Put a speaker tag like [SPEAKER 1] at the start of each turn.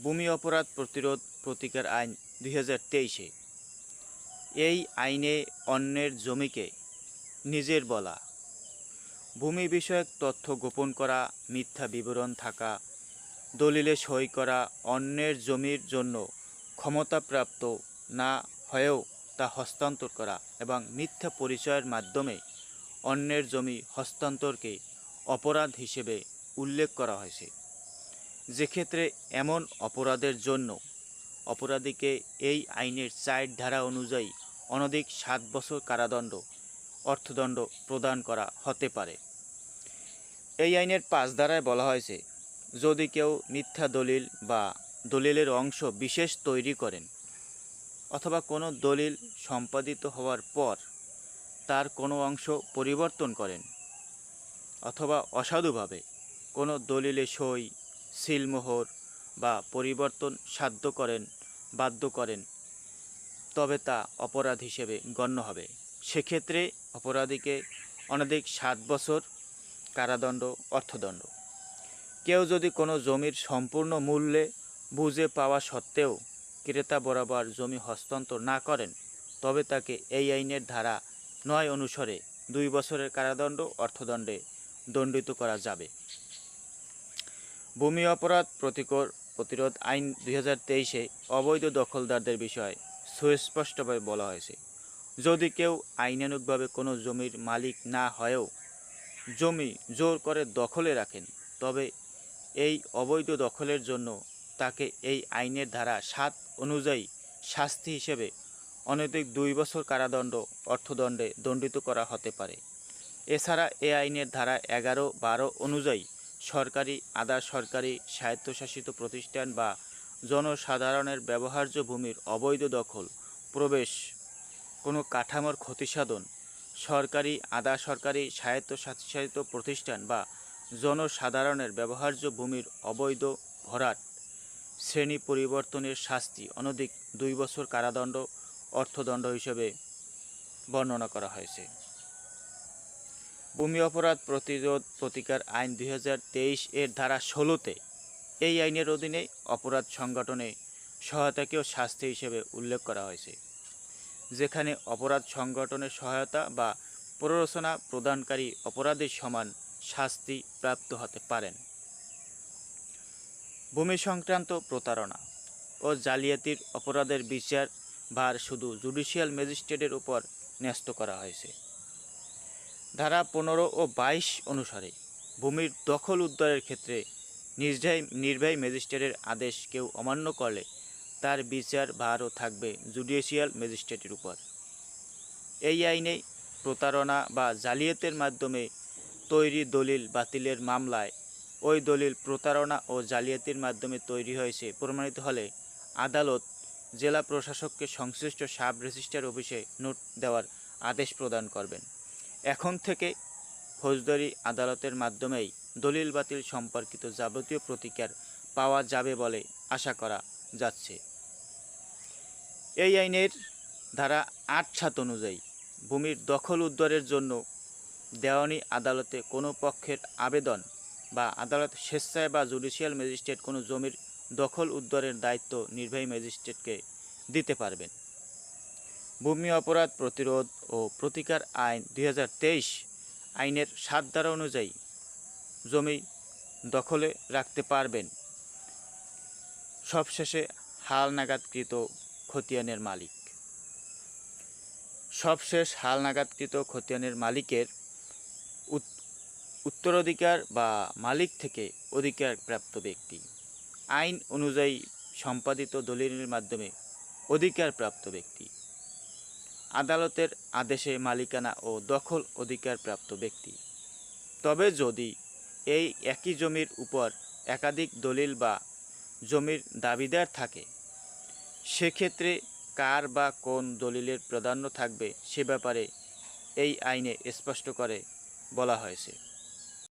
[SPEAKER 1] ভূমি অপরাধ প্রতিরোধ প্রতিকার আইন 2023-এ এই আইনে অন্যের জমিকে নিজের বলা, ভূমি বিষয়ক তথ্য গোপন করা, মিথ্যা বিবরণ থাকা, দলিলে সই করা, অন্যের জমির জন্য ক্ষমতাপ্রাপ্ত না হয়েও তা হস্তান্তর করা এবং মিথ্যা পরিচয়ের মাধ্যমে অন্যের জমি হস্তান্তরকে অপরাধ হিসেবে উল্লেখ করা হয়েছে। যেক্ষেত্রে এমন অপরাধের জন্য অপরাধীকে এই আইনের 4 ধারা অনুযায়ী অনধিক 7 বছর কারাদণ্ড, অর্থদণ্ড প্রদান করা হতে পারে। এই আইনের 5 ধারায় বলা হয়েছে, যদি কেউ মিথ্যা দলিল বা দলিলের অংশ বিশেষ তৈরি করেন অথবা কোনো দলিল সম্পাদিত হওয়ার পর তার কোনো অংশ পরিবর্তন করেন অথবা অসাধুভাবে কোনো দলিলে সই, সিলমোহর বা পরিবর্তন বাধ্য করেন, তবে তা অপরাধ হিসেবে গণ্য হবে। সেক্ষেত্রে অপরাধীকে অনধিক 7 বছর কারাদণ্ড, অর্থদণ্ড। কেউ যদি কোনো জমির সম্পূর্ণ মূল্যে বুঝে পাওয়া সত্ত্বেও ক্রেতা বরাবর জমি হস্তান্তর না করেন, তবে তাকে এই আইনের ধারা 9 অনুসারে 2 বছরের কারাদণ্ড, অর্থদণ্ডে দণ্ডিত করা যাবে। ভূমি অপরাধ প্রতিরোধ আইন 2023-এ অবৈধ দখলদারদের বিষয়ে সুস্পষ্টভাবে বলা হয়েছে, যদি কেউ আইনানুগভাবে কোনো জমির মালিক না হয়েও জমি জোর করে দখলে রাখেন, তবে এই অবৈধ দখলের জন্য তাকে এই আইনের ধারা 7 অনুযায়ী শাস্তি হিসেবে অনধিক 2 বছর কারাদণ্ড, অর্থদণ্ডে দণ্ডিত করা হতে পারে। এছাড়া এই আইনের ধারা 11-12 অনুযায়ী সরকারি, আধা সরকারি, স্বায়ত্তশাসিত প্রতিষ্ঠান বা জনসাধারণের ব্যবহার্য ভূমির অবৈধ দখল, প্রবেশ, কোনো কাঠামোর ক্ষতিসাধন, সরকারি, আধা সরকারি, স্বায়ত্তশাসিত প্রতিষ্ঠান বা জনসাধারণের ব্যবহার্য ভূমির অবৈধ ভরাট, শ্রেণী পরিবর্তনের শাস্তি অনধিক 2 বছর কারাদণ্ড, অর্থদণ্ড হিসেবে বর্ণনা করা হয়েছে। ভূমি অপরাধ প্রতিরোধ প্রতিকার আইন 2023 এর ধারা 16-তে এই আইনের অধীনে অপরাধ সংগঠনে সহায়তাকেও শাস্তি হিসেবে উল্লেখ করা হয়েছে, যেখানে অপরাধ সংগঠনের সহায়তা বা প্ররোচনা প্রদানকারী অপরাধীর সমান শাস্তি প্রাপ্ত হতে পারেন। ভূমি সংক্রান্ত প্রতারণা ও জালিয়াতির অপরাধের বিচার ভার শুধু জুডিশিয়াল ম্যাজিস্ট্রেটের উপর ন্যস্ত করা হয়েছে। ধারা 15 ও 22 অনুসারে ভূমির দখল উদ্ধারের ক্ষেত্রে নির্বাহী ম্যাজিস্ট্রেটের আদেশ কেউ অমান্য করলে তার বিচার ভারও থাকবে জুডিশিয়াল ম্যাজিস্ট্রেটের উপর। এই আইনে প্রতারণা বা জালিয়াতির মাধ্যমে তৈরি দলিল বাতিলের মামলায় ওই দলিল প্রতারণা ও জালিয়াতির মাধ্যমে তৈরি হয়েছে প্রমাণিত হলে আদালত জেলা প্রশাসককে সংশ্লিষ্ট সাব রেজিস্ট্রার অফিসে নোট দেওয়ার আদেশ প্রদান করবেন। এখন থেকে ফৌজদারি আদালতের মাধ্যমেই দলিল বাতিল সম্পর্কিত যাবতীয় প্রতিকার পাওয়া যাবে বলে আশা করা যাচ্ছে। এই আইনের ধারা 8-7 অনুযায়ী ভূমির দখল উদ্ধারের জন্য দেওয়ানি আদালতে কোনো পক্ষের আবেদন বা আদালত স্বেচ্ছায় বা জুডিশিয়াল ম্যাজিস্ট্রেট কোনো জমির দখল উদ্ধারের দায়িত্ব নির্বাহী ম্যাজিস্ট্রেটকে দিতে পারবেন। ভূমি অপরাধ প্রতিরোধ ও প্রতিকার আইন 2023 আইনের 7 ধারা অনুযায়ী জমি দখলে রাখতে পারবেন সবশেষে হালনাগাদকৃত খতিয়ানের মালিক। সবশেষ হালনাগাদকৃত খতিয়ানের মালিকের উত্তরাধিকার বা মালিক থেকে অধিকারপ্রাপ্ত ব্যক্তি, আইন অনুযায়ী সম্পাদিত দলিলের মাধ্যমে অধিকারপ্রাপ্ত ব্যক্তি, আদালতের আদেশে মালিকানা ও দখল অধিকারপ্রাপ্ত ব্যক্তি। তবে যদি এই একই জমির উপর একাধিক দলিল বা জমির দাবিদার থাকে, সেক্ষেত্রে কার বা কোন দলিলের প্রাধান্য থাকবে সে ব্যাপারে এই আইনে স্পষ্ট করে বলা হয়েছে।